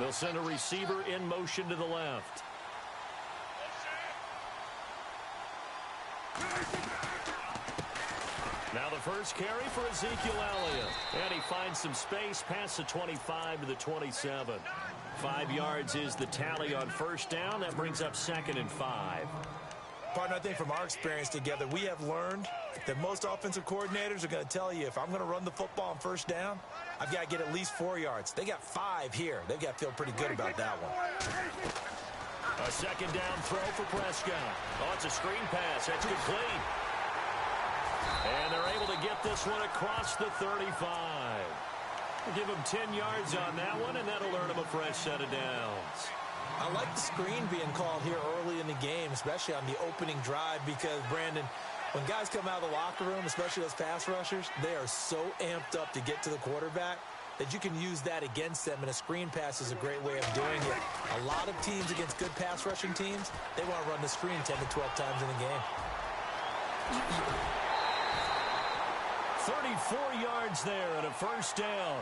They'll send a receiver in motion to the left. Now the first carry for Ezekiel Elliott. And he finds some space past the 25 to the 27. 5 yards is the tally on first down. That brings up 2nd and 5. Partner, I think from our experience together, we have learned that most offensive coordinators are going to tell you, if I'm going to run the football on first down, I've got to get at least 4 yards. They got 5 here. They've got to feel pretty good about that one. A second down throw for Prescott. Oh, it's a screen pass. That's complete. And they're able to get this one across the 35. We'll give them 10 yards on that one, and that'll earn them a fresh set of downs. I like the screen being called here early in the game, especially on the opening drive, because, Brandon, when guys come out of the locker room, especially those pass rushers, they are so amped up to get to the quarterback that you can use that against them, and a screen pass is a great way of doing it. A lot of teams against good pass rushing teams, they want to run the screen 10 to 12 times in a game. 34 yards there and a first down.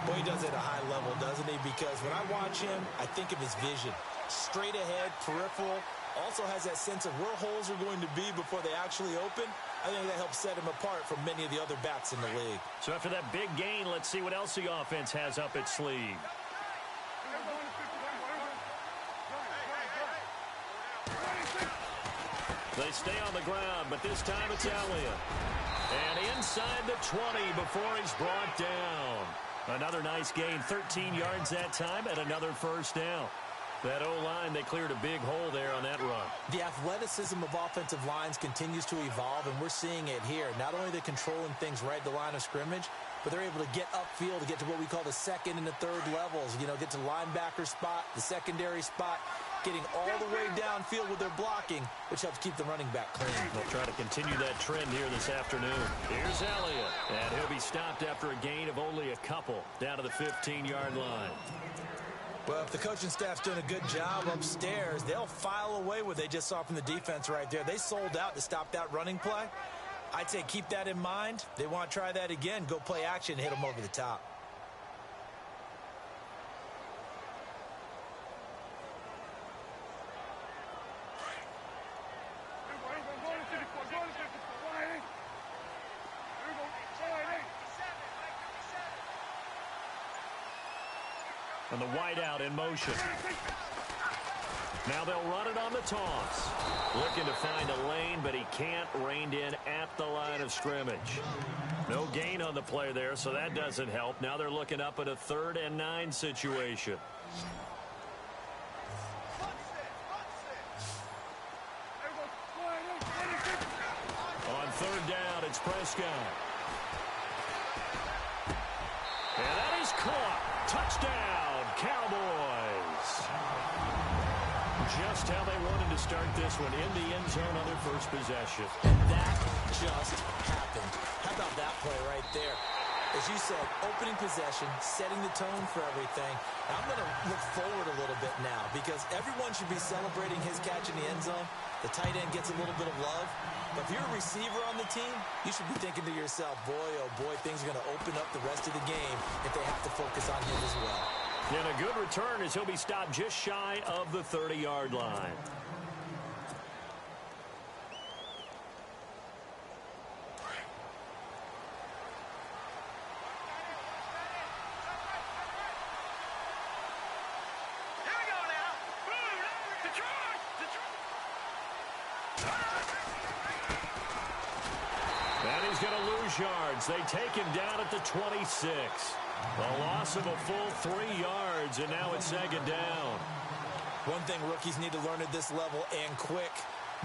Boy, he does it at a high level, doesn't he? Because when I watch him, I think of his vision. Straight ahead, peripheral. Also has that sense of where holes are going to be before they actually open. I think that helps set him apart from many of the other backs in the league. So after that big gain, let's see what else the offense has up its sleeve. They stay on the ground, but this time it's Elliott. And inside the 20 before he's brought down. Another nice gain, 13 yards that time, and another first down. That O-line, they cleared a big hole there on that run. The athleticism of offensive lines continues to evolve, and we're seeing it here. Not only are they controlling things right at the line of scrimmage, but they're able to get upfield to get to what we call the second and the third levels. You know, get to the linebacker spot, the secondary spot, getting all the way downfield with their blocking, which helps keep the running back clean. They'll try to continue that trend here this afternoon. Here's Elliott, and he'll be stopped after a gain of only a couple down to the 15-yard line. Well, if the coaching staff's doing a good job upstairs, they'll file away what they just saw from the defense right there. They sold out to stop that running play. I'd say keep that in mind. They want to try that again. Go play action, hit them over the top. And the wideout in motion. Now they'll run it on the toss. Looking to find a lane, but he can't. Reined in at the line of scrimmage. No gain on the play there, so that doesn't help. Now they're looking up at a 3rd and 9 situation. On 3rd down, it's Prescott. And that is caught. Touchdown, Cowboys. Just how they wanted to start this one, in the end zone on their first possession. And that just happened. How about that play right there? As you said, opening possession, setting the tone for everything. I'm going to look forward a little bit now because everyone should be celebrating his catch in the end zone. The tight end gets a little bit of love. But if you're a receiver on the team, you should be thinking to yourself, boy, oh boy, things are going to open up the rest of the game if they have to focus on him as well. And a good return as he'll be stopped just shy of the 30-yard line. Yards. They take him down at the 26. A loss of a full 3 yards, and now it's 2nd down. One thing rookies need to learn at this level, and quick.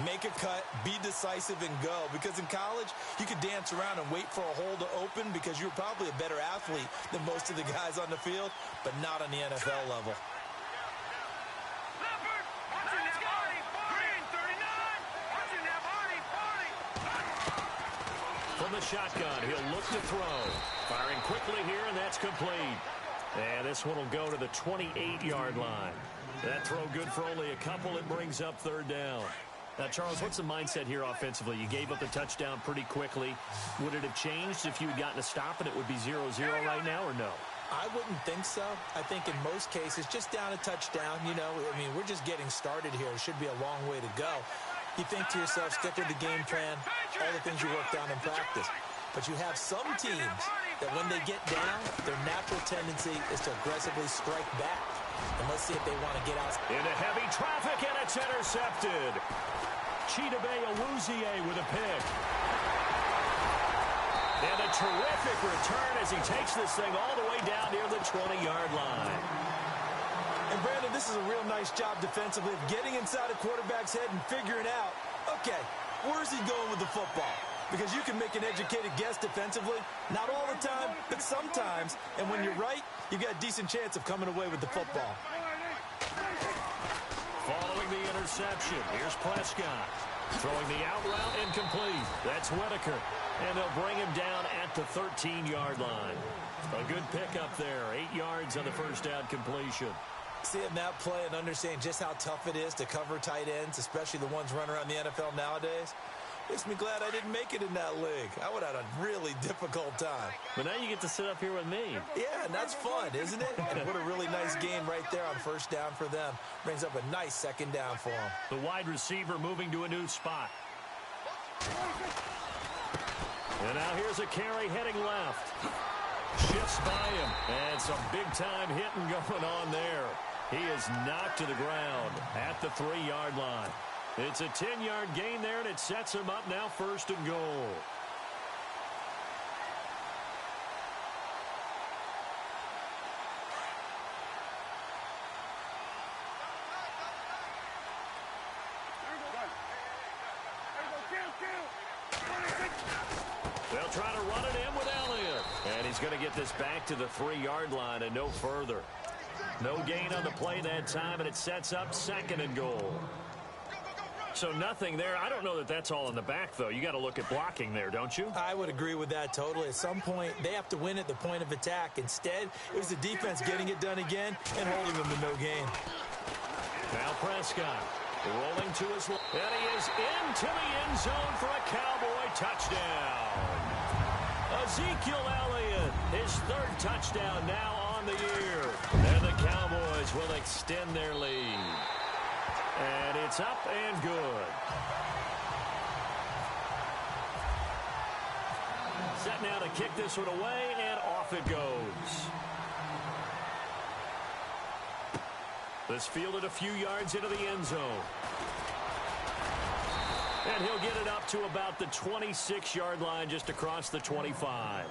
Make a cut, be decisive, and go. Because in college, you could dance around and wait for a hole to open because you're probably a better athlete than most of the guys on the field, but not on the NFL level. From the shotgun, he'll look to throw. Firing quickly here, and that's complete. And this one will go to the 28-yard line. That throw good for only a couple. It brings up 3rd down. Now, Charles, what's the mindset here offensively? You gave up the touchdown pretty quickly. Would it have changed if you had gotten a stop and it would be 0-0 right now, or no? I wouldn't think so. I think in most cases, just down a touchdown, you know, I mean, we're just getting started here. It should be a long way to go. You think to yourself, stick with the game plan, all the things you worked on in practice. But you have some teams that when they get down, their natural tendency is to aggressively strike back. And let's see if they want to get out. Into heavy traffic, and it's intercepted. Chidobe Awuzie with a pick. And a terrific return as he takes this thing all the way down near the 20-yard line. And, Brandon, this is a real nice job defensively of getting inside a quarterback's head and figuring out, okay, where's he going with the football? Because you can make an educated guess defensively, not all the time, but sometimes. And when you're right, you've got a decent chance of coming away with the football. Following the interception, here's Prescott. Throwing the out route, incomplete. That's Whitaker. And they'll bring him down at the 13-yard line. A good pickup there. 8 yards on the first down completion. Seeing that play and understanding just how tough it is to cover tight ends, especially the ones running around the NFL nowadays, makes me glad I didn't make it in that league. I would have had a really difficult time. But now you get to sit up here with me. Yeah, and that's fun, isn't it? And what a really nice game right there on first down for them. Brings up a nice second down for them. The wide receiver moving to a new spot. And now here's a carry heading left. Shifts by him. And some big-time hitting going on there. He is knocked to the ground at the 3-yard line. It's a 10-yard gain there, and it sets him up now 1st and goal. They'll try to run it in with Elliott. And he's going to get this back to the 3-yard line and no further. No gain on the play that time, and it sets up 2nd and goal. So nothing there. I don't know that that's all in the back, though. You got to look at blocking there, don't you? I would agree with that totally. At some point, they have to win at the point of attack. Instead, it was the defense getting it done again and holding them to no gain. Now Prescott rolling to his left. And he is into the end zone for a Cowboy touchdown. Ezekiel Elliott, his 3rd touchdown now on the year. And the Cowboys will extend their lead. And it's up and good. Set now to kick this one away, and off it goes. This fielded a few yards into the end zone. And he'll get it up to about the 26-yard line, just across the 25.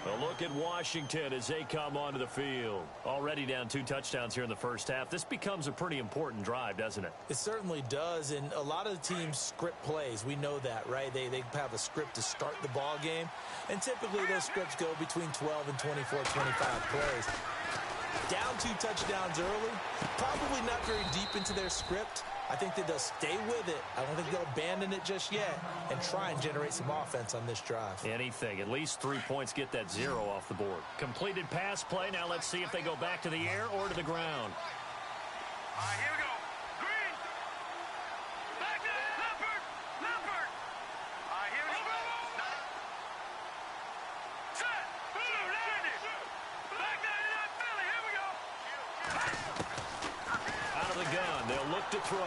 A look at Washington as they come onto the field. Already down 2 touchdowns here in the first half. This becomes a pretty important drive, doesn't it? It certainly does, and a lot of the teams script plays. We know that, right? They have a script to start the ball game, and typically those scripts go between 12 and 24, 25 plays. Down 2 touchdowns early, probably not very deep into their script. I think that they'll stay with it. I don't think they'll abandon it just yet and try and generate some offense on this drive. Anything. At least 3 points, get that 0 off the board. Completed pass play. Now let's see if they go back to the air or to the ground. Here we go. Green. Back to Leopard. Leopard. Here we go. Set. Blue, landing. Back to Philly. Here we go. Out of the gun. They'll look to throw.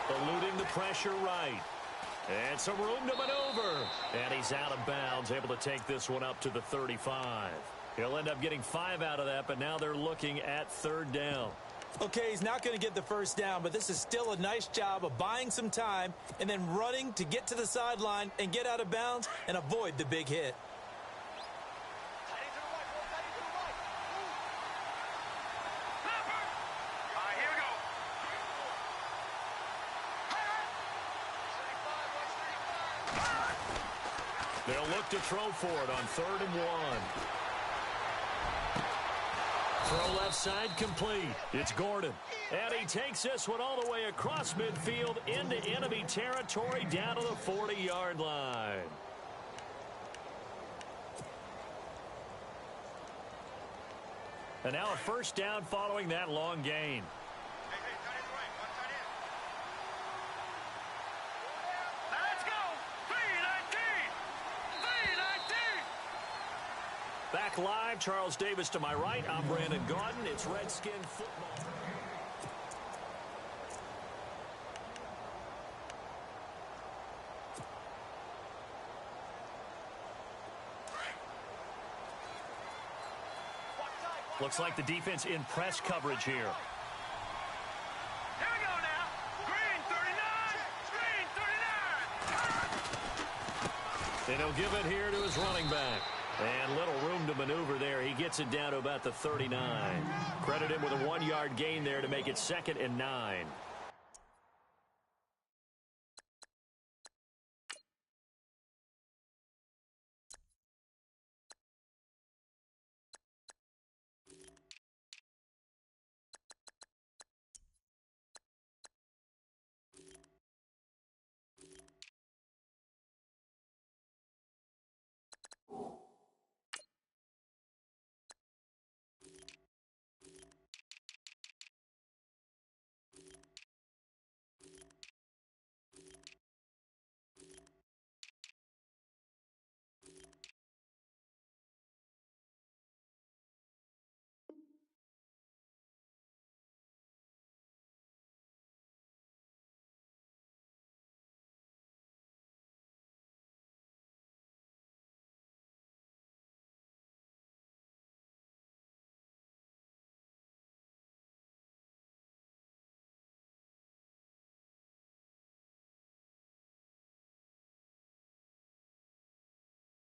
Eluding the pressure right. And some room to maneuver. And he's out of bounds, able to take this one up to the 35. He'll end up getting 5 out of that, but now they're looking at 3rd down. Okay, he's not going to get the first down, but this is still a nice job of buying some time and then running to get to the sideline and get out of bounds and avoid the big hit. Here we go. They'll look to throw for it on 3rd and 1. Throw left side complete. It's Gordon. And he takes this one all the way across midfield into enemy territory down to the 40-yard line. And now a first down following that long gain. Let's go. 319. 319. back live. Charles Davis to my right. I'm Brandon Gaudin. It's Redskin football. Looks like the defense in press coverage here. Here we go now. Green 39. Green 39. And he'll give it here to his running back. And little room to maneuver there. He gets it down to about the 39. Credit him with a 1-yard gain there to make it 2nd and 9.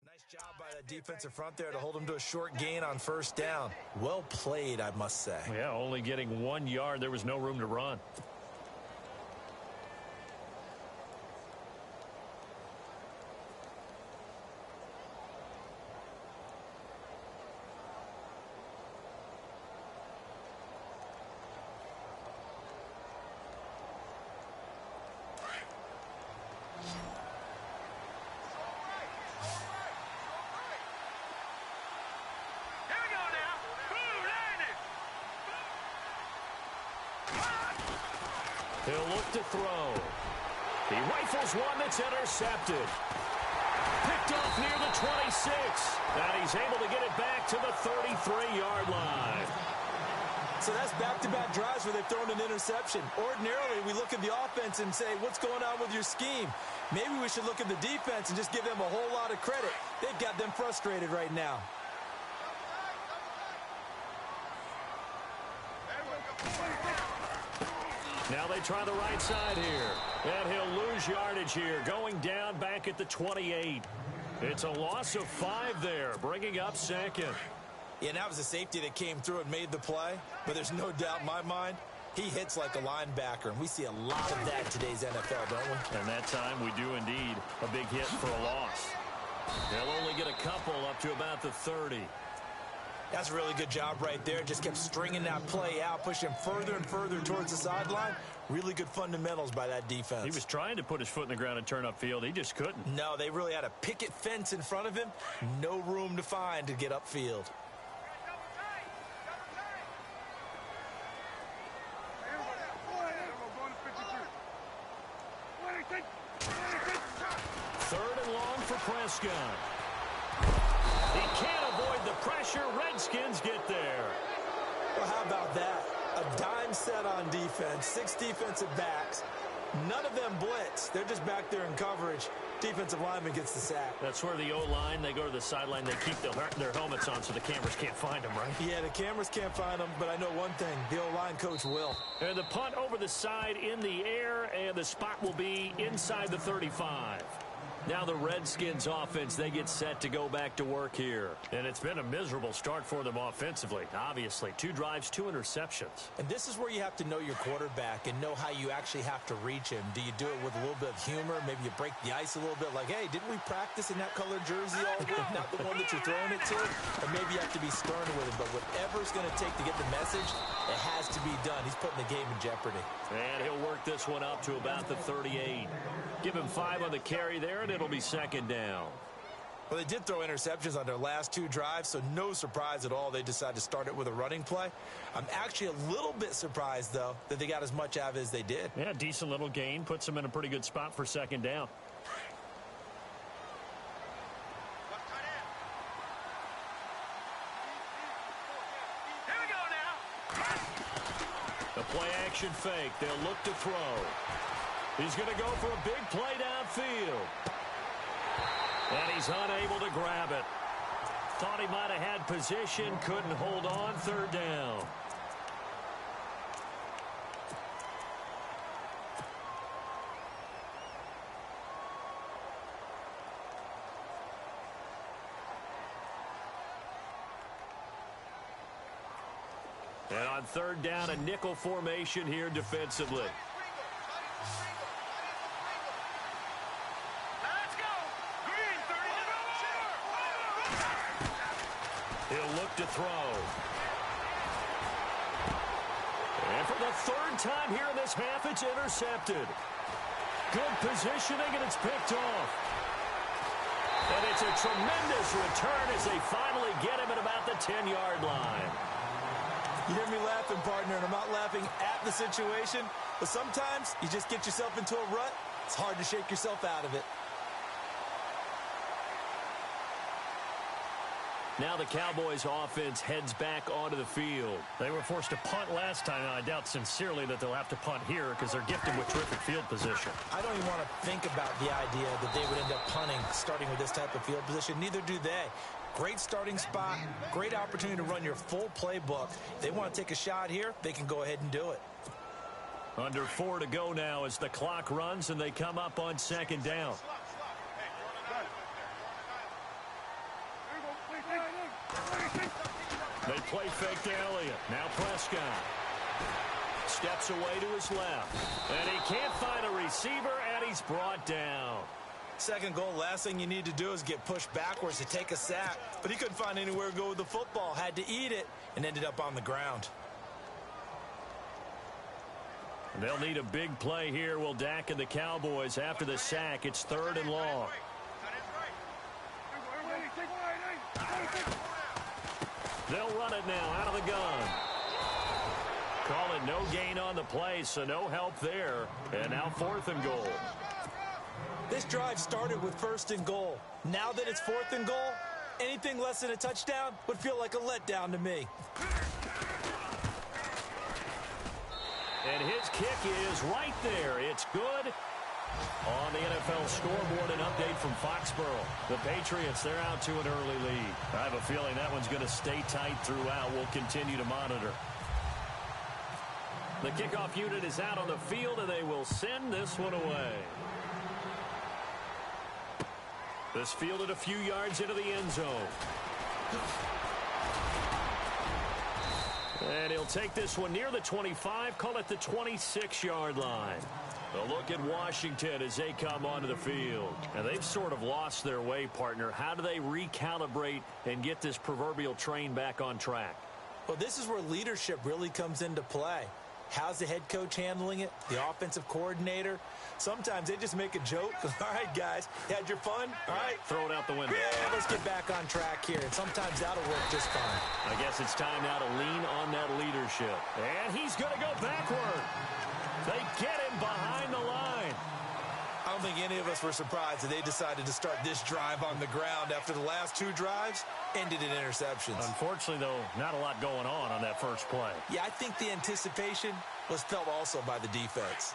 Nice job by that defensive front there to hold him to a short gain on first down. Well played, I must say. Yeah, only getting 1 yard. There was no room to run. He'll look to throw. He rifles one that's intercepted. Picked off near the 26. And he's able to get it back to the 33-yard line. So that's back-to-back drives where they've thrown an interception. Ordinarily, we look at the offense and say, what's going on with your scheme? Maybe we should look at the defense and just give them a whole lot of credit. They've got them frustrated right now. Now they try the right side here. And he'll lose yardage here, going down back at the 28. It's a loss of 5 there, bringing up 2nd. Yeah, that was a safety that came through and made the play. But there's no doubt in my mind, he hits like a linebacker. And we see a lot of that in today's NFL, don't we? And that time we do indeed a big hit for a loss. They'll only get a couple up to about the 30. That's a really good job right there. Just kept stringing that play out, pushing further and further towards the sideline. Really good fundamentals by that defense. He was trying to put his foot in the ground and turn upfield. He just couldn't. No, they really had a picket fence in front of him. No room to find to get upfield. Third and long for Prescott. He can't avoid the pressure. Redskins get there. Well, how about that? A dime set on defense. 6 defensive backs. None of them blitz. They're just back there in coverage. Defensive lineman gets the sack. That's where the O-line, they go to the sideline. They keep their helmets on so the cameras can't find them, right? Yeah, the cameras can't find them, but I know one thing. The O-line coach will. And the punt over the side in the air, and the spot will be inside the 35. Now the Redskins offense, they get set to go back to work here. And it's been a miserable start for them offensively, obviously. 2 drives, 2 interceptions. And this is where you have to know your quarterback and know how you actually have to reach him. Do you do it with a little bit of humor? Maybe you break the ice a little bit like, hey, didn't we practice in that colored jersey all week? Not the one that you're throwing it to. Or maybe you have to be stern with him. But whatever it's going to take to get the message, it has to be done. He's putting the game in jeopardy. And he'll work this one up to about the 38. Give him 5 on the carry there, and it'll be 2nd down. Well, they did throw interceptions on their last 2 drives, so no surprise at all they decided to start it with a running play. I'm actually a little bit surprised, though, that they got as much out of it as they did. Yeah, decent little gain. Puts them in a pretty good spot for 2nd down. Play action fake. They'll look to throw. He's going to go for a big play downfield. And he's unable to grab it. Thought he might have had position. Couldn't hold on. Third down. And on third down, a nickel formation here defensively. Let's go. Green, 30. He'll look to throw. And for the third time here in this half, it's intercepted. Good positioning, and it's picked off. And it's a tremendous return as they finally get him at about the 10-yard line. You hear me laughing, partner, and I'm not laughing at the situation, but sometimes you just get yourself into a rut. It's hard to shake yourself out of it. Now the Cowboys offense heads back onto the field. They were forced to punt last time, and I doubt sincerely that they'll have to punt here because they're gifted with terrific field position. I don't even want to think about the idea that they would end up punting starting with this type of field position. Neither do they. Great starting spot, great opportunity to run your full playbook. If they want to take a shot here, they can go ahead and do it. Under 4 to go now as the clock runs and they come up on second down. They play fake to Elliott. Now Prescott. Steps away to his left. And he can't find a receiver, and he's brought down. Second goal, last thing you need to do is get pushed backwards to take a sack. But he couldn't find anywhere to go with the football. Had to eat it and ended up on the ground. They'll need a big play here. Will Dak and the Cowboys after the sack. It's third and long. They'll run it now out of the gun. Call it no gain on the play, so no help there. And now fourth and goal. This drive started with first and goal. Now that it's fourth and goal, anything less than a touchdown would feel like a letdown to me. And his kick is right there. It's good. On the NFL scoreboard, an update from Foxborough. The Patriots, they're out to an early lead. I have a feeling that one's going to stay tight throughout. We'll continue to monitor. The kickoff unit is out on the field, and they will send this one away. This fielded a few yards into the end zone. And he'll take this one near the 25, call it the 26-yard line. A look at Washington as they come onto the field. And they've sort of lost their way, partner. How do they recalibrate and get this proverbial train back on track? Well, this is where leadership really comes into play. How's the head coach handling it? The offensive coordinator? Sometimes they just make a joke. All right, guys, you had your fun? All right. Throw it out the window. Yeah, let's get back on track here. And sometimes that'll work just fine. I guess it's time now to lean on that leadership. And he's going to go backward. They get him behind the line. I don't think any of us were surprised that they decided to start this drive on the ground after the last two drives ended in interceptions. Unfortunately, though, not a lot going on that first play. Yeah, I think the anticipation was felt also by the defense.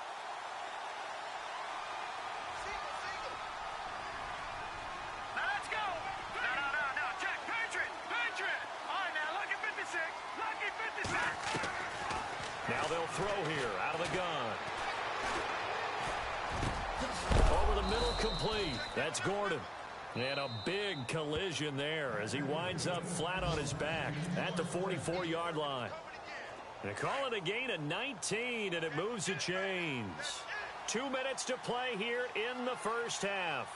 Let's go. No. Check. Patriot. All right, now, lucky 56. Lucky 56. Now they'll throw here out of the gun. Over the middle, complete. That's Gordon. And a big collision there as he winds up flat on his back at the 44-yard line. They call it a gain of 19, and it moves the chains. 2 minutes to play here in the first half.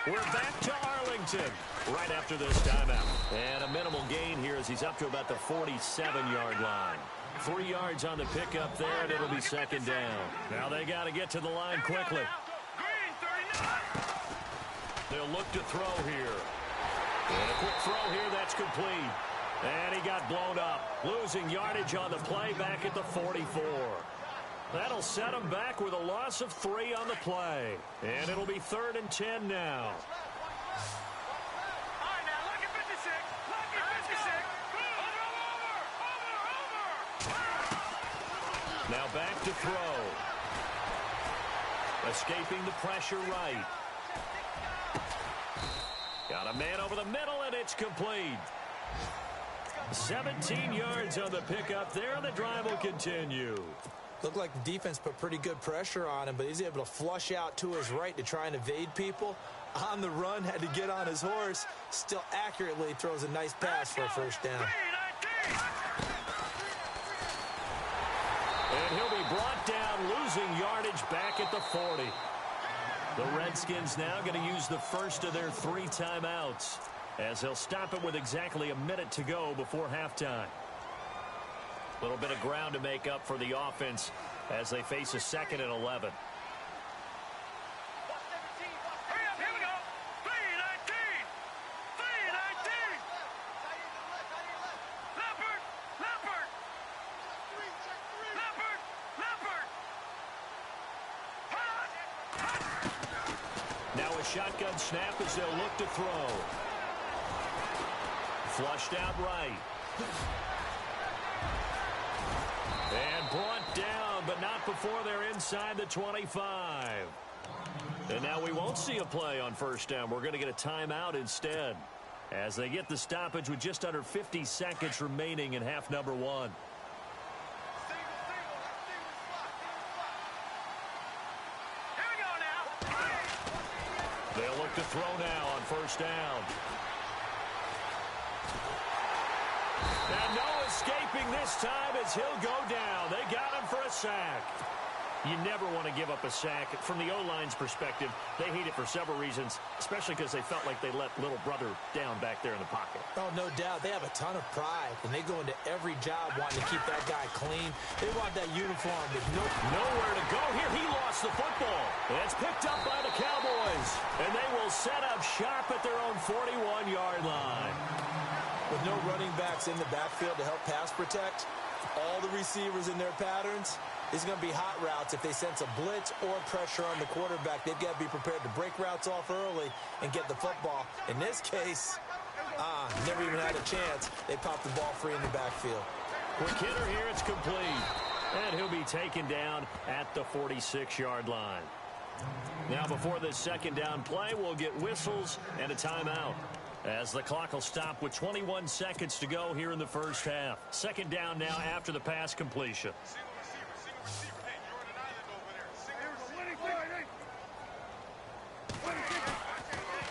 We're back to Arlington right after this timeout. And a minimal gain here as he's up to about the 47-yard line. 3 yards on the pickup there, and it'll be second down. Now they got to get to the line quickly. Green, 39. They'll look to throw here. And a quick throw here, that's complete. And he got blown up, losing yardage on the play back at the 44. That'll set him back with a loss of 3 on the play. And it'll be 3rd and 10 now. All right, now, lucky 56. Lucky 56. Now back to throw. Escaping the pressure right. Got a man over the middle, and it's complete. 17 yards on the pickup there, and the drive will continue. Looked like the defense put pretty good pressure on him, but he's able to flush out to his right to try and evade people. On the run, had to get on his horse. Still accurately throws a nice pass for a first down. And he'll be brought down, losing yardage back at the 40. The Redskins now going to use the first of their 3 timeouts, as they'll stop it with exactly a minute to go before halftime. A little bit of ground to make up for the offense as they face a 2nd and 11. Now a shotgun snap as they'll look to throw. Flushed out right. And brought down, but not before they're inside the 25. And now we won't see a play on first down. We're going to get a timeout instead, as they get the stoppage with just under 50 seconds remaining in half number 1. They'll look to throw now on first down. And no escaping this time as he'll go down. They got him for a sack. You never want to give up a sack. From the O-line's perspective, they hate it for several reasons, especially because they felt like they let little brother down back there in the pocket. Oh, no doubt. They have a ton of pride, and they go into every job wanting to keep that guy clean. They want that uniform with nowhere to go here. He lost the football. It's picked up by the Cowboys, and they will set up shop at their own 41-yard line. With no running backs in the backfield to help pass protect, all the receivers in their patterns, it's going to be hot routes. If they sense a blitz or pressure on the quarterback, they've got to be prepared to break routes off early and get the football. In this case, never even had a chance. They popped the ball free in the backfield. Quick hitter here, it's complete. And he'll be taken down at the 46-yard line. Now before this second down play, we'll get whistles and a timeout, as the clock will stop with 21 seconds to go here in the first half. Second down now after the pass completion.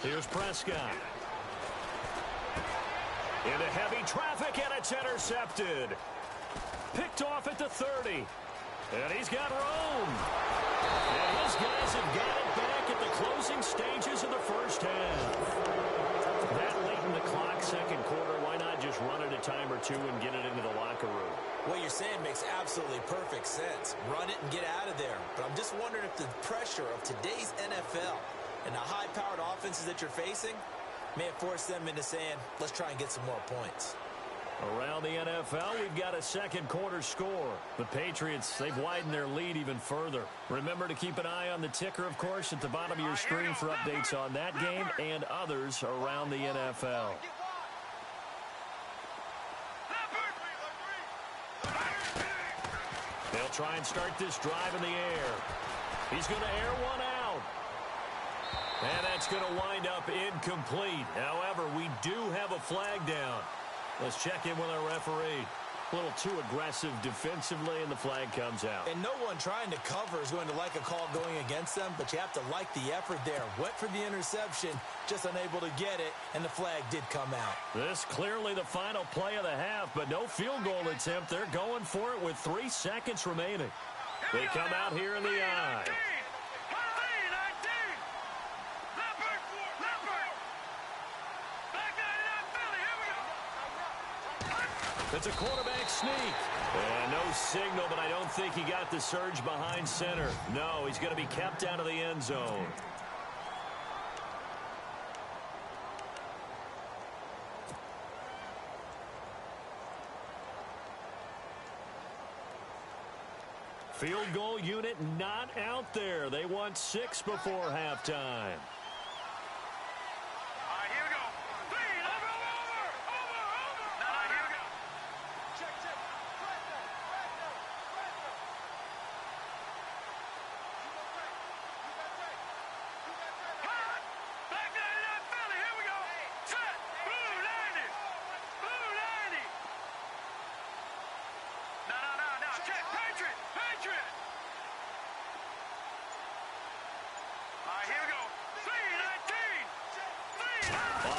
Here's Prescott. Into heavy traffic, and it's intercepted. Picked off at the 30. And he's got room. And his guys have got it back at the closing stages of the first half. That late in the clock, second quarter, why not just run it a time or two and get it into the locker room? What you're saying makes absolutely perfect sense. Run it and get out of there. But I'm just wondering if the pressure of today's NFL and the high-powered offenses that you're facing may have forced them into saying, let's try and get some more points. Around the NFL, we've got a second quarter score. The Patriots, they've widened their lead even further. Remember to keep an eye on the ticker, of course, at the bottom of your screen for updates on that game and others around the NFL. They'll try and start this drive in the air. He's going to air one out. And that's going to wind up incomplete. However, we do have a flag down. Let's check in with our referee. A little too aggressive defensively, and the flag comes out. And no one trying to cover is going to like a call going against them, but you have to like the effort there. Went for the interception, just unable to get it, and the flag did come out. This clearly the final play of the half, but no field goal attempt. They're going for it with 3 seconds remaining. They come out here in the eye. It's a quarterback sneak. And no signal, but I don't think he got the surge behind center. No, he's going to be kept out of the end zone. Field goal unit not out there. They want 6 before halftime.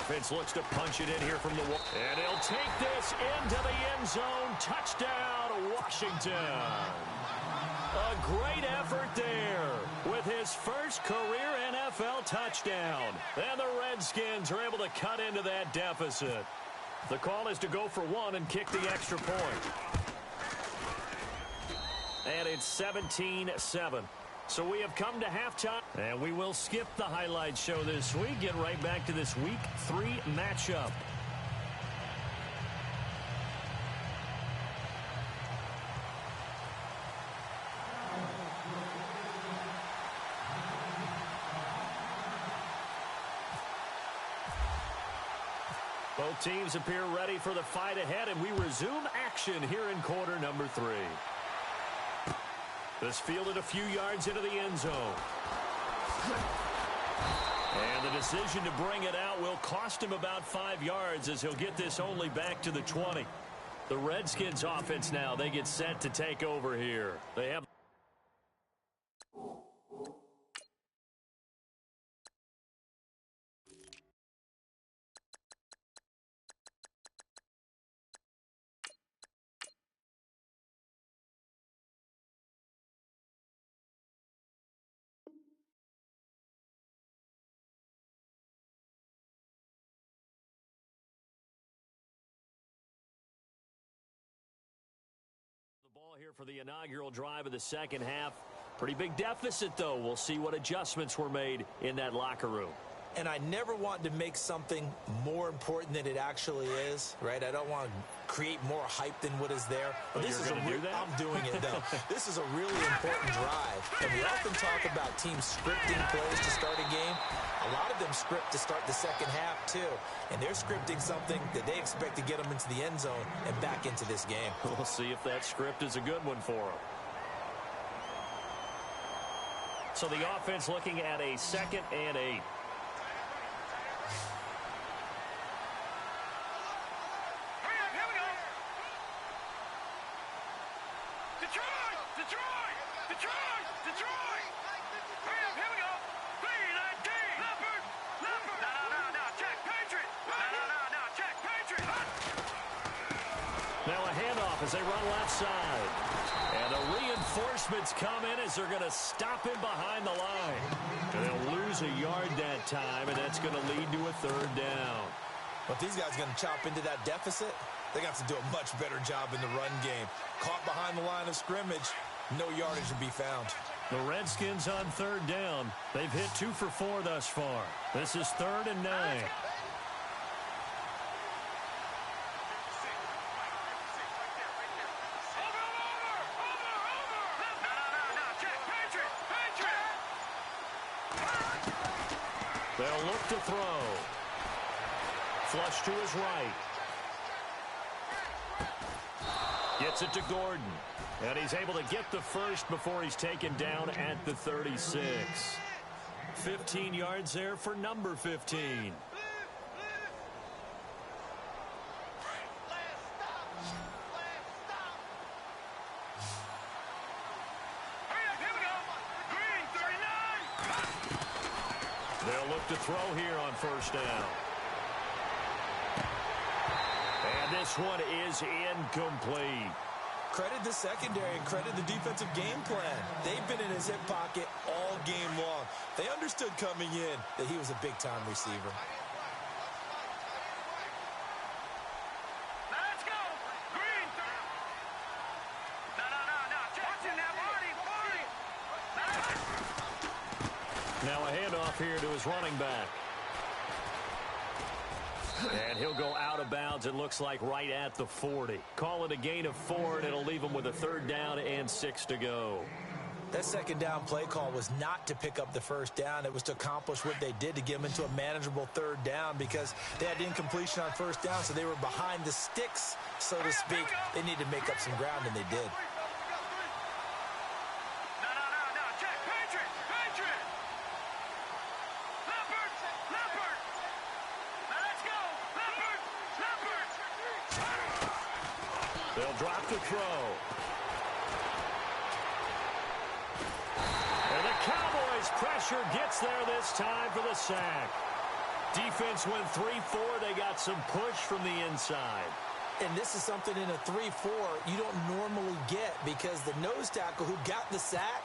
offense looks to punch it in here from the wall. And he'll take this into the end zone. Touchdown, Washington. A great effort there with his first career NFL touchdown. And the Redskins are able to cut into that deficit. The call is to go for one and kick the extra point. And it's 17-7. So we have come to halftime, and we will skip the highlight show this week. Get right back to this Week 3 matchup. Both teams appear ready for the fight ahead, and we resume action here in quarter number 3. This fielded a few yards into the end zone. And the decision to bring it out will cost him about 5 yards as he'll get this only back to the 20. The Redskins offense now, they get set to take over here. They have here for the inaugural drive of the second half. Pretty big deficit, though. We'll see what adjustments were made in that locker room. And I never want to make something more important than it actually is, right? I don't want to create more hype than what is there. But this is I'm doing it, though. This is a really important drive. And we often talk about teams scripting plays to start a game. A lot of them script to start the second half, too. And they're scripting something that they expect to get them into the end zone and back into this game. We'll see if that script is a good one for them. So the offense looking at a 2nd and 8. Now a handoff as they run left side. And the reinforcements come in as they're going to stop him behind the line. And they'll lose a yard that time, and that's going to lead to a 3rd down. But these guys are going to chop into that deficit. They got to do a much better job in the run game. Caught behind the line of scrimmage, no yardage to be found. The Redskins on 3rd down. They've hit 2 for 4 thus far. This is 3rd and 9. They'll look to throw. Flush to his right. Gets it to Gordon. And he's able to get the first before he's taken down at the 36. 15 yards there for number 15. They'll look to throw here on 1st down. And this one is incomplete. Credit the secondary and credit the defensive game plan. They've been in his hip pocket all game long. They understood coming in that he was a big-time receiver. Let's go. Green. No. Jackson, now, Marty. Now a handoff here to his running back. And he'll go out of bounds, it looks like, right at the 40. Call it a gain of 4, and it'll leave him with a 3rd down and 6 to go. That 2nd down play call was not to pick up the 1st down. It was to accomplish what they did to get them into a manageable 3rd down because they had incompletion on 1st down, so they were behind the sticks, so to speak. They needed to make up some ground, and they did. They'll drop the throw. And the Cowboys' pressure gets there this time for the sack. Defense went 3-4. They got some push from the inside. And this is something in a 3-4 you don't normally get because the nose tackle who got the sack,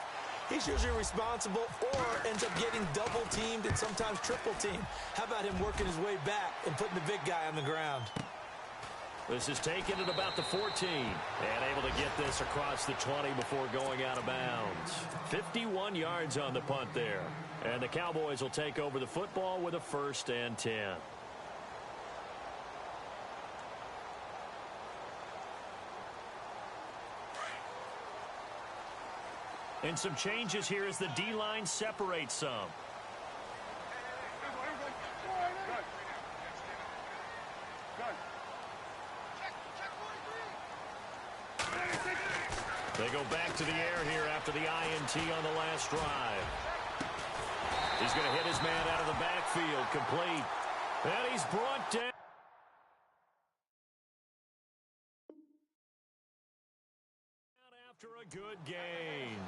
he's usually responsible or ends up getting double-teamed and sometimes triple-teamed. How about him working his way back and putting the big guy on the ground? This is taken at about the 14. And able to get this across the 20 before going out of bounds. 51 yards on the punt there. And the Cowboys will take over the football with a 1st and 10. And some changes here as the D-line separates some. They go back to the air here after the INT on the last drive. He's going to hit his man out of the backfield, complete. And he's brought down. After a good gain.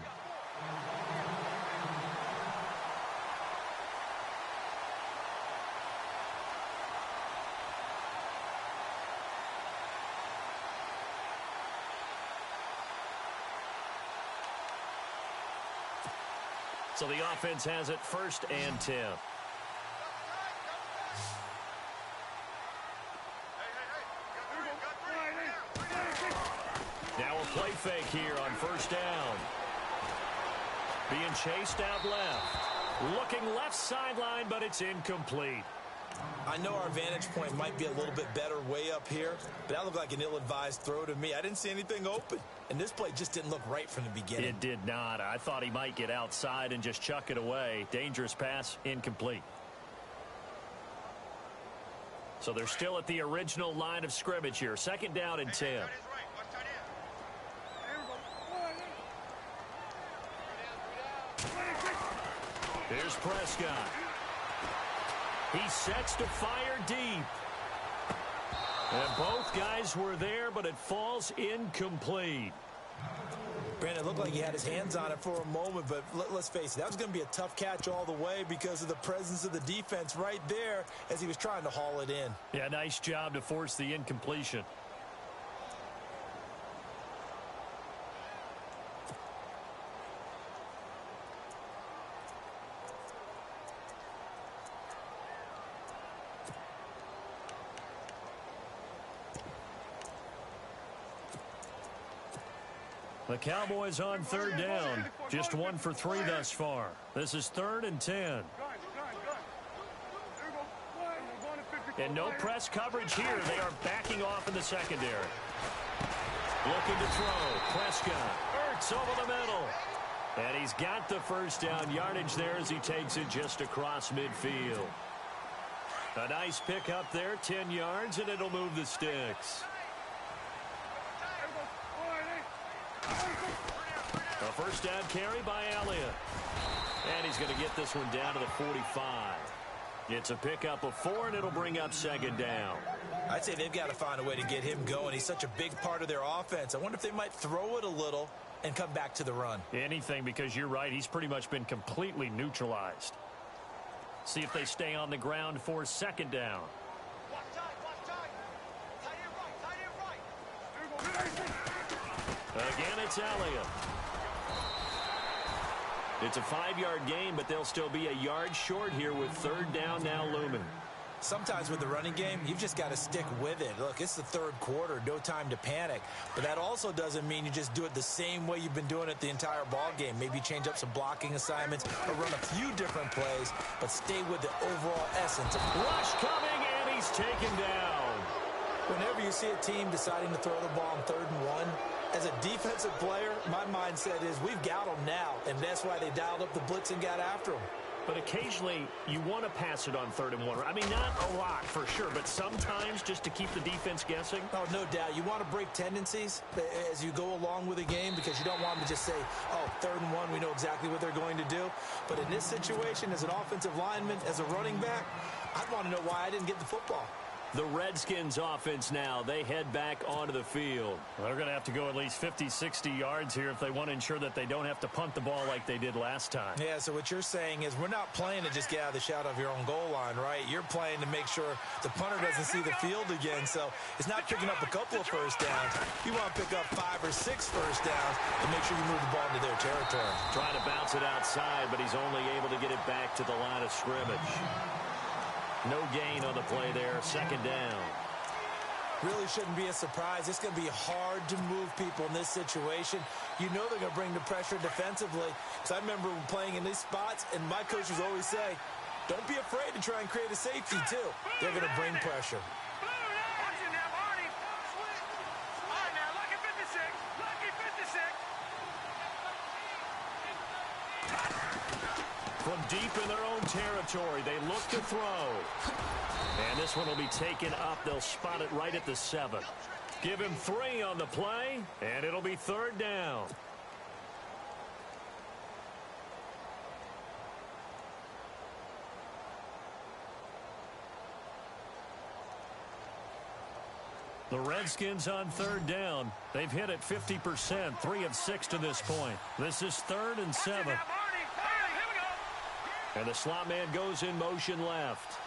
So the offense has it 1st and 10. Now a play fake here on 1st down. Being chased out left. Looking left sideline, but it's incomplete. I know our vantage point might be a little bit better way up here, but that looked like an ill-advised throw to me. I didn't see anything open, and this play just didn't look right from the beginning. It did not. I thought he might get outside and just chuck it away. Dangerous pass, incomplete. So they're still at the original line of scrimmage here. 2nd down and 10. Here's Prescott. He sets to fire deep. And both guys were there, but it falls incomplete. Brandon, it looked like he had his hands on it for a moment, but let's face it, that was going to be a tough catch all the way because of the presence of the defense right there as he was trying to haul it in. Yeah, nice job to force the incompletion. The Cowboys on 3rd down. Just 1 for 3 thus far. This is 3rd and 10. And no press coverage here. They are backing off in the secondary. Looking to throw. Prescott. Ertz over the middle. And he's got the 1st down yardage there as he takes it just across midfield. A nice pickup there. 10 yards, and it'll move the sticks. A 1st down carry by Elliott. And he's going to get this one down to the 45. It's a pickup of 4, and it'll bring up 2nd down. I'd say they've got to find a way to get him going. He's such a big part of their offense. I wonder if they might throw it a little and come back to the run. Anything, because you're right. He's pretty much been completely neutralized. See if they stay on the ground for 2nd down. Again, it's Elliott. It's a 5-yard gain, but they'll still be a yard short here with 3rd down now looming. Sometimes with the running game, you've just got to stick with it. Look, it's the 3rd quarter, no time to panic. But that also doesn't mean you just do it the same way you've been doing it the entire ball game. Maybe change up some blocking assignments or run a few different plays, but stay with the overall essence. Rush coming, and he's taken down. Whenever you see a team deciding to throw the ball on 3rd and 1, as a defensive player, my mindset is we've got them now, and that's why they dialed up the blitz and got after them. But occasionally, you want to pass it on 3rd and 1. I mean, not a lot for sure, but sometimes just to keep the defense guessing. Oh, no doubt. You want to break tendencies as you go along with the game because you don't want them to just say, oh, 3rd and 1, we know exactly what they're going to do. But in this situation, as an offensive lineman, as a running back, I'd want to know why I didn't get the football. The Redskins offense now, they head back onto the field. They're going to have to go at least 50, 60 yards here if they want to ensure that they don't have to punt the ball like they did last time. Yeah, so what you're saying is we're not playing to just get out of the shadow of your own goal line, right? You're playing to make sure the punter doesn't see the field again. So it's not picking up a couple of first downs. You want to pick up 5 or 6 first downs and make sure you move the ball into their territory. Trying to bounce it outside, but he's only able to get it back to the line of scrimmage. No gain on the play there, second down. Really shouldn't be a surprise. It's going to be hard to move people in this situation. You know they're going to bring the pressure defensively. Because I remember playing in these spots, and my coaches always say, don't be afraid to try and create a safety, too. They're going to bring pressure. From deep in their own territory, they look to throw. And this one will be taken up. They'll spot it right at the 7. Give him 3 on the play, and it'll be third down. The Redskins on third down. They've hit it 50%, 3 of 6 to this point. This is 3rd and 7. And the slot man goes in motion left.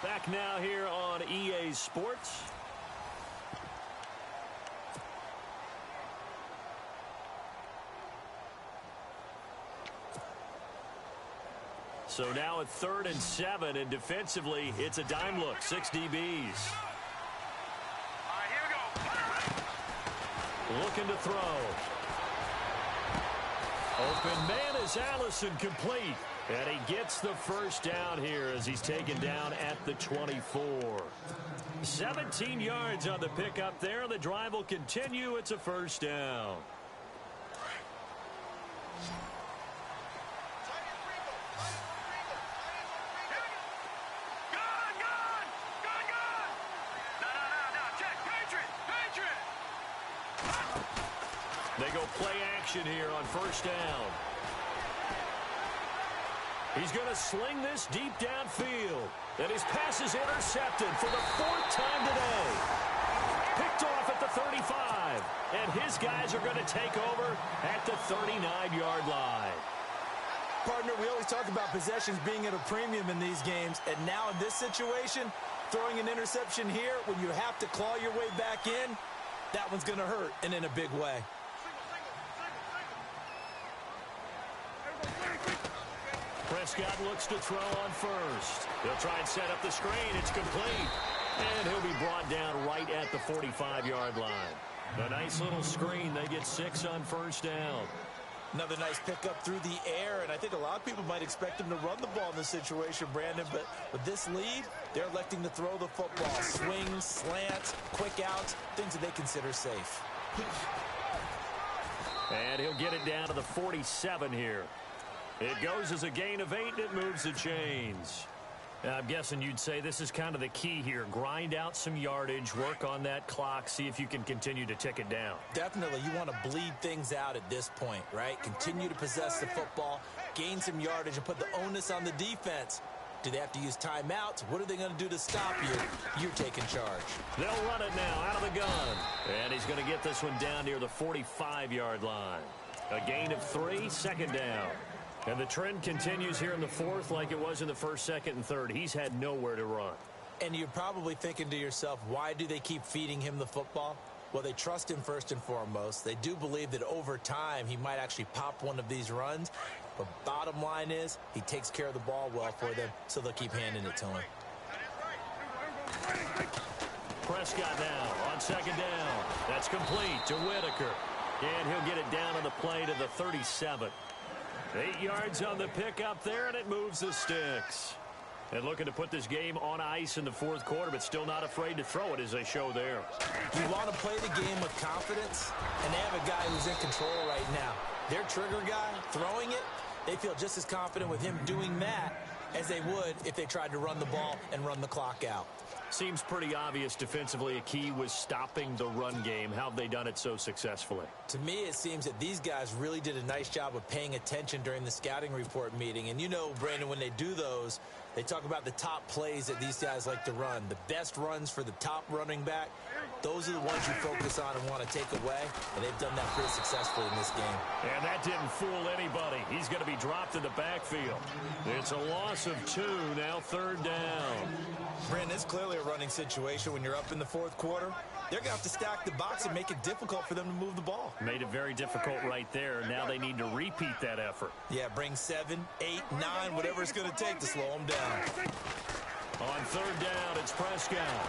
Back now here on EA Sports. So now at 3rd and 7, and defensively, it's a dime look, 6 DBs. Looking to throw. Open man is Allison, complete. And he gets the first down here as he's taken down at the 24. 17 yards on the pickup there. The drive will continue. It's a first down. They go play action here on first down. He's going to sling this deep downfield. And his pass is intercepted for the 4th time today. Picked off at the 35. And his guys are going to take over at the 39-yard line. Partner, we always talk about possessions being at a premium in these games. And now in this situation, throwing an interception here when you have to claw your way back in, that one's going to hurt, and in a big way. Prescott looks to throw on first. He'll try and set up the screen. It's complete. And he'll be brought down right at the 45-yard line. A nice little screen. They get 6 on first down. Another nice pickup through the air, and I think a lot of people might expect him to run the ball in this situation, Brandon, but with this lead, they're electing to throw the football. Swings, slants, quick outs, things that they consider safe. And he'll get it down to the 47 here. It goes as a gain of 8, and it moves the chains. I'm guessing you'd say this is kind of the key here. Grind out some yardage, work on that clock, see if you can continue to tick it down. Definitely. You want to bleed things out at this point, right? Continue to possess the football, gain some yardage, and put the onus on the defense. Do they have to use timeouts? What are they going to do to stop you? You're taking charge. They'll run it now out of the gun. And he's going to get this one down near the 45-yard line. A gain of 3, second down. And the trend continues here in the 4th like it was in the 1st, 2nd, and 3rd. He's had nowhere to run. And you're probably thinking to yourself, why do they keep feeding him the football? Well, they trust him first and foremost. They do believe that over time he might actually pop one of these runs. But bottom line is he takes care of the ball well for them, so they'll keep handing it to him. Prescott now on second down. That's complete to Whitaker. And he'll get it down on the play to the 37. 8 yards on the pickup there, and it moves the sticks. And looking to put this game on ice in the 4th quarter, but still not afraid to throw it as they show there. You want to play the game with confidence, and they have a guy who's in control right now. Their trigger guy throwing it, they feel just as confident with him doing that as they would if they tried to run the ball and run the clock out. Seems pretty obvious defensively a key was stopping the run game. How have they done it so successfully? To me, it seems that these guys really did a nice job of paying attention during the scouting report meeting. And you know, Brandon, when they do those, they talk about the top plays that these guys like to run. The best runs for the top running back, those are the ones you focus on and want to take away. And they've done that pretty successfully in this game. And that didn't fool anybody. He's going to be dropped in the backfield. It's a loss of 2, now 3rd down. Brandon, it's clearly a running situation when you're up in the 4th quarter. They're going to have to stack the box and make it difficult for them to move the ball. Made it very difficult right there. Now they need to repeat that effort. Yeah, bring 7, 8, 9, whatever it's going to take to slow them down. On 3rd down, it's Prescott.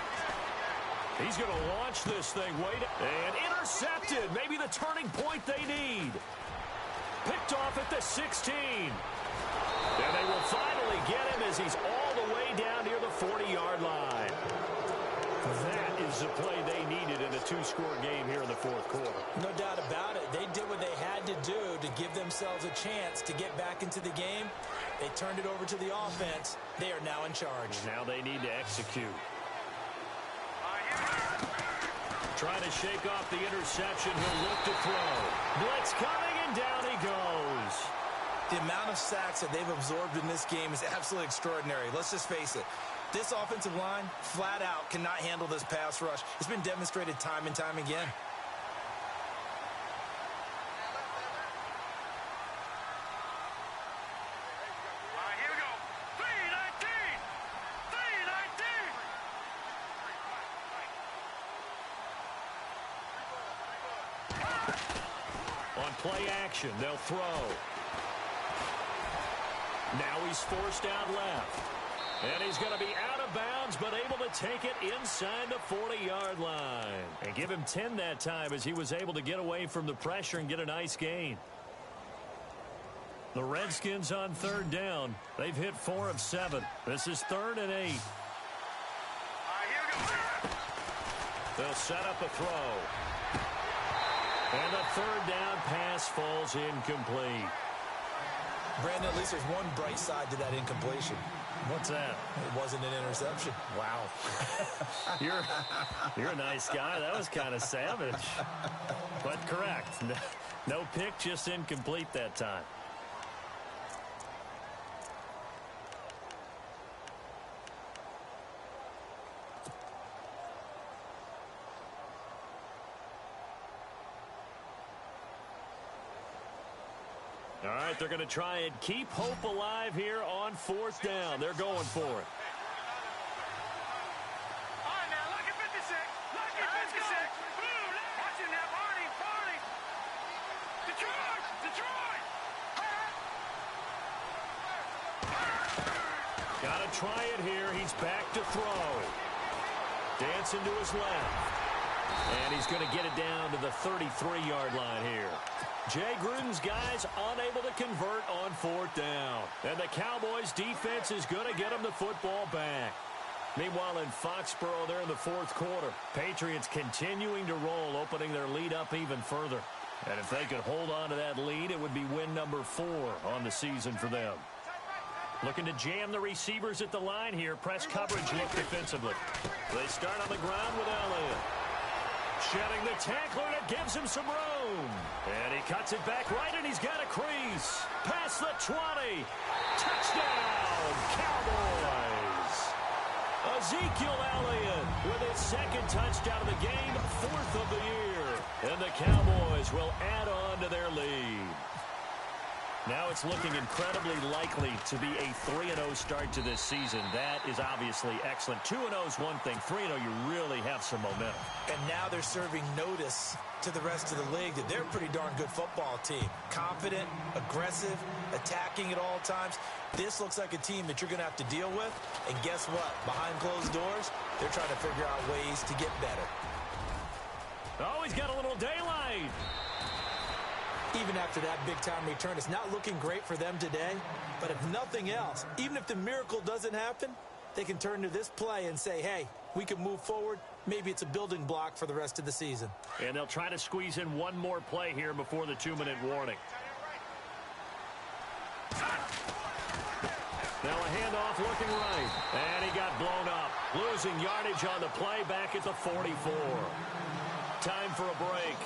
He's going to launch this thing. And intercepted. Maybe the turning point they need. Picked off at the 16. And they will finally get him as he's all the way down near the 40-yard line. That is the play they needed in a 2-score game here in the 4th quarter. No doubt about it. They did what they had to do to give themselves a chance to get back into the game. They turned it over to the offense. They are now in charge. Now they need to execute. Trying to shake off the interception. He'll look to throw. Blitz coming, and down he goes. The amount of sacks that they've absorbed in this game is absolutely extraordinary. Let's just face it. This offensive line, flat out, cannot handle this pass rush. It's been demonstrated time and time again. Here we go. 319. 319. On play action, they'll throw. Now he's forced out left. And he's going to be out of bounds, but able to take it inside the 40-yard line. And give him 10 that time as he was able to get away from the pressure and get a nice gain. The Redskins on 3rd down. They've hit 4 of 7. This is 3rd and 8. Here we go. They'll set up a throw. And the 3rd down pass falls incomplete. Brandon, at least there's one bright side to that incompletion. What's that? It wasn't an interception. Wow. You're a nice guy. That was kind of savage. But correct. No pick, just incomplete that time. All right, they're going to try and keep hope alive here on 4th down. They're going for it. All right, now, lucky 56. Lucky 56. Watch it now, Barney. Detroit. Got to try it here. He's back to throw. Dancing to his left. And he's going to get it down to the 33-yard line here. Jay Gruden's guys unable to convert on 4th down. And the Cowboys' defense is going to get them the football back. Meanwhile, in Foxborough, they're in the 4th quarter. Patriots continuing to roll, opening their lead up even further. And if they could hold on to that lead, it would be win number 4 on the season for them. Looking to jam the receivers at the line here. Press coverage look defensively. They start on the ground with Elliott. Shedding the tackler, and it gives him some room. And he cuts it back right, and he's got a crease. Past the 20. Touchdown, Cowboys. Ezekiel Elliott with his 2nd touchdown of the game, 4th of the year. And the Cowboys will add on to their lead. Now it's looking incredibly likely to be a 3-0 start to this season. That is obviously excellent. 2-0 is one thing. 3-0, you really have some momentum. And now they're serving notice to the rest of the league that they're a pretty darn good football team. Confident, aggressive, attacking at all times. This looks like a team that you're going to have to deal with. And guess what? Behind closed doors, they're trying to figure out ways to get better. Oh, he's got a little daylight. Even after that big-time return, it's not looking great for them today. But if nothing else, even if the miracle doesn't happen, they can turn to this play and say, hey, we can move forward. Maybe it's a building block for the rest of the season. And they'll try to squeeze in one more play here before the 2-minute warning. Now a handoff looking right. And he got blown up. Losing yardage on the play back at the 44. Time for a break.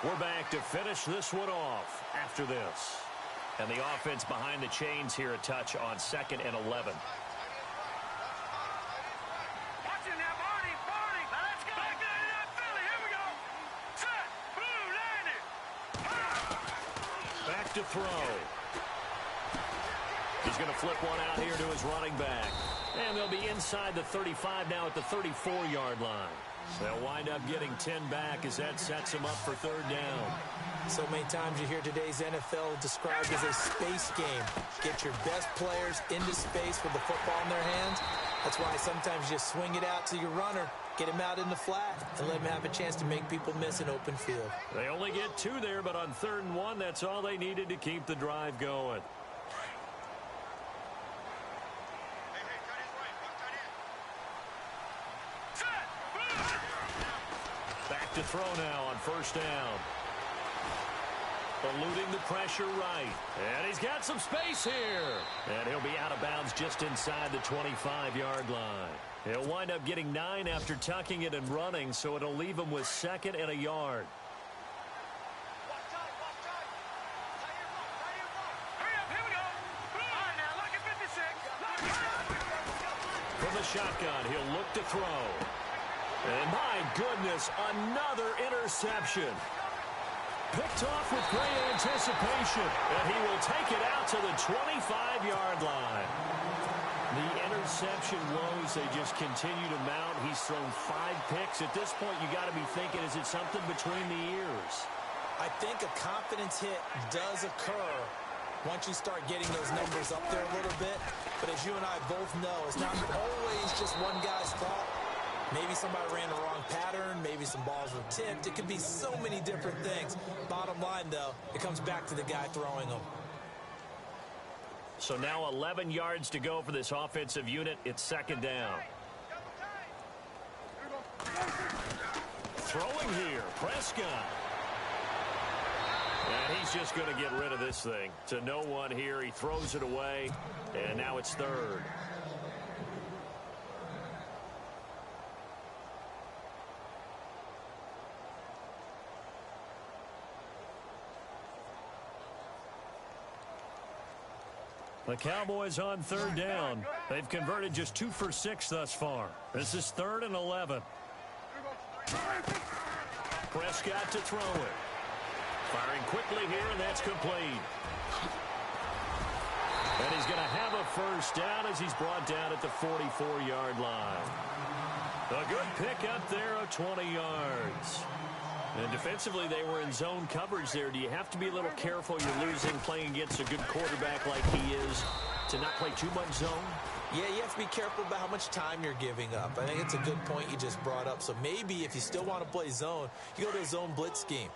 We're back to finish this one off after this. And the offense behind the chains here a touch on 2nd and 11. Watch it now, Barney. Now let's go. Back to that Philly. Here we go. Set. Blue, landed. Back to throw. He's going to flip one out here to his running back. And they'll be inside the 35 now at the 34-yard line. So they'll wind up getting 10 back as that sets them up for 3rd down. So many times you hear today's NFL described as a space game. Get your best players into space with the football in their hands. That's why sometimes you just swing it out to your runner, get him out in the flat, and let him have a chance to make people miss an open field. They only get 2 there, but on 3rd and 1, that's all they needed to keep the drive going. To throw now on 1st down. Eluding the pressure right. And he's got some space here. And he'll be out of bounds just inside the 25-yard line. He'll wind up getting 9 after tucking it and running, so it'll leave him with 2nd and a yard. Hurry up, here we go. All right, now, look at 56. From the shotgun, he'll look to throw. And my goodness, another interception. Picked off with great anticipation. And he will take it out to the 25-yard line. The interception woes, they just continue to mount. He's thrown 5 picks. At this point, you got to be thinking, is it something between the ears? I think a confidence hit does occur once you start getting those numbers up there a little bit. But as you and I both know, it's not always just one guy's fault. Maybe somebody ran the wrong pattern. Maybe some balls were tipped. It could be so many different things. Bottom line, though, it comes back to the guy throwing them. So now 11 yards to go for this offensive unit. It's 2nd down. Throwing here, Prescott. And he's just going to get rid of this thing. To no one here. He throws it away. And now it's 3rd. The Cowboys on 3rd down. They've converted just 2 for 6 thus far. This is 3rd and 11. Prescott to throw it. Firing quickly here, and that's complete. And he's going to have a 1st down as he's brought down at the 44-yard line. A good pick up there of 20 yards. And defensively, they were in zone coverage there. Do you have to be a little careful? You're losing playing against a good quarterback like he is to not play too much zone? Yeah, you have to be careful about how much time you're giving up. I think it's a good point you just brought up. So maybe if you still want to play zone, you go to a zone blitz scheme.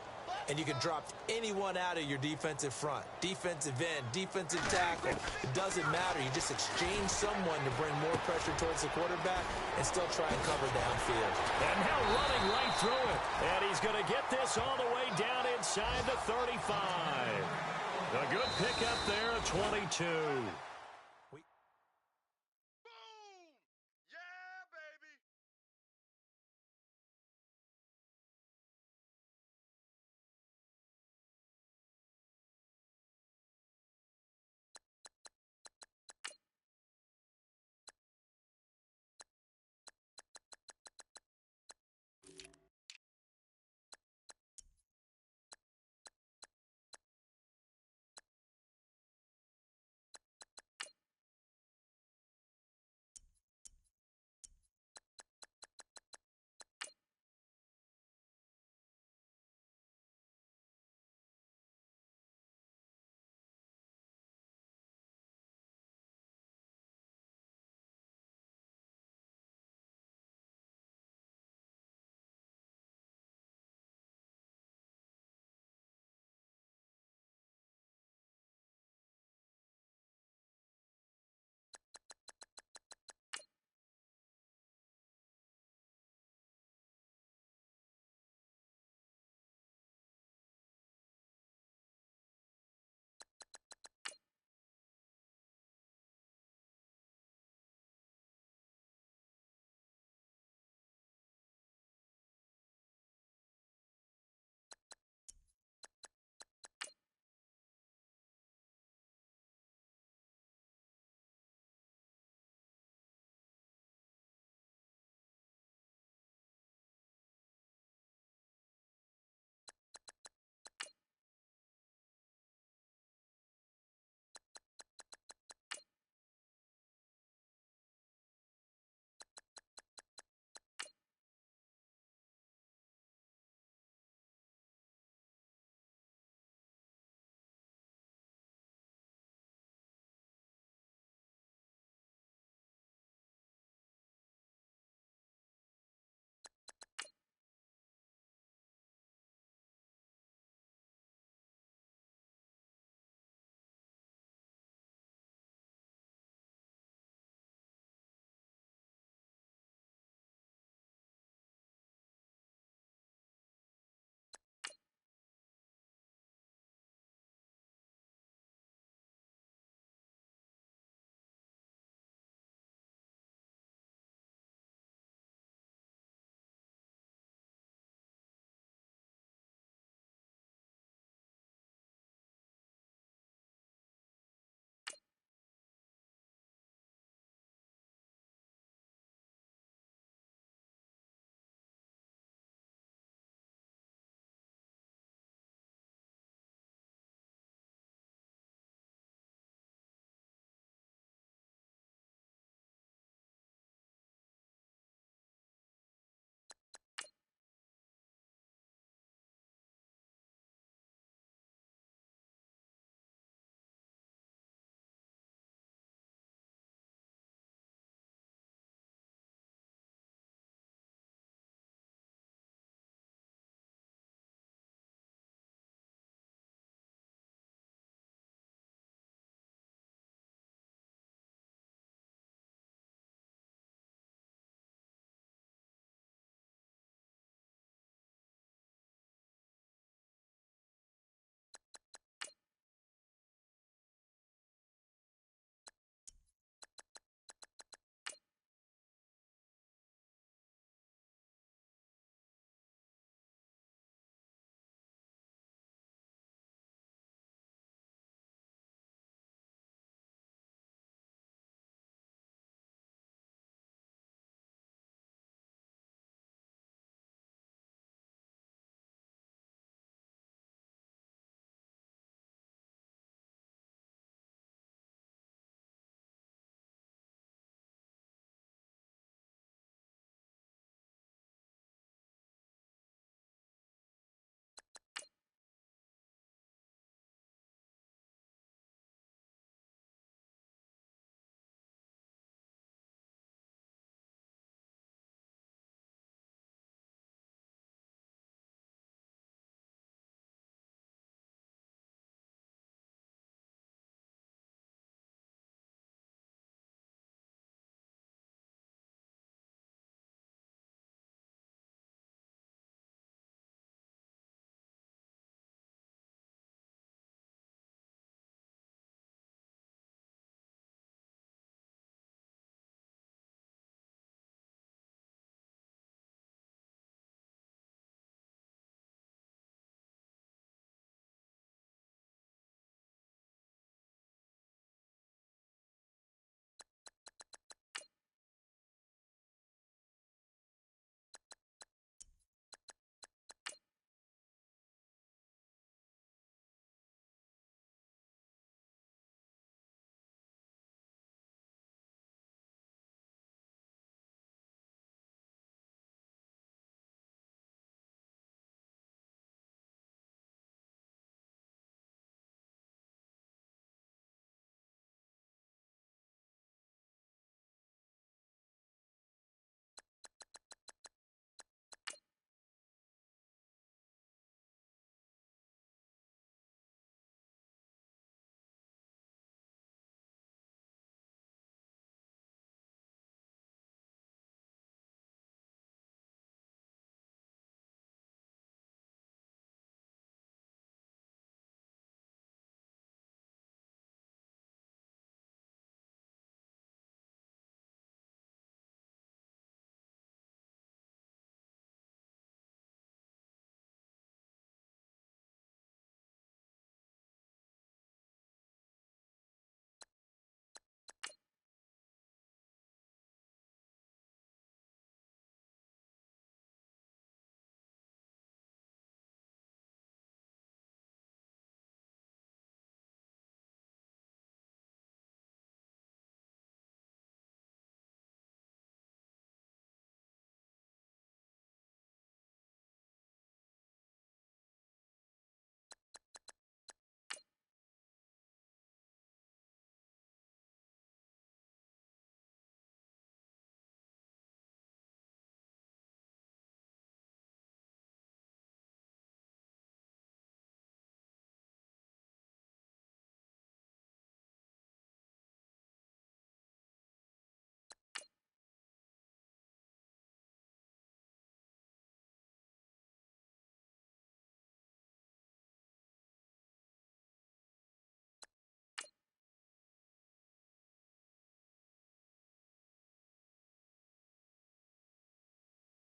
And you can drop anyone out of your defensive front. Defensive end, defensive tackle. It doesn't matter. You just exchange someone to bring more pressure towards the quarterback and still try and cover downfield. And now running right through it. And he's going to get this all the way down inside the 35. A good pick up there, 22.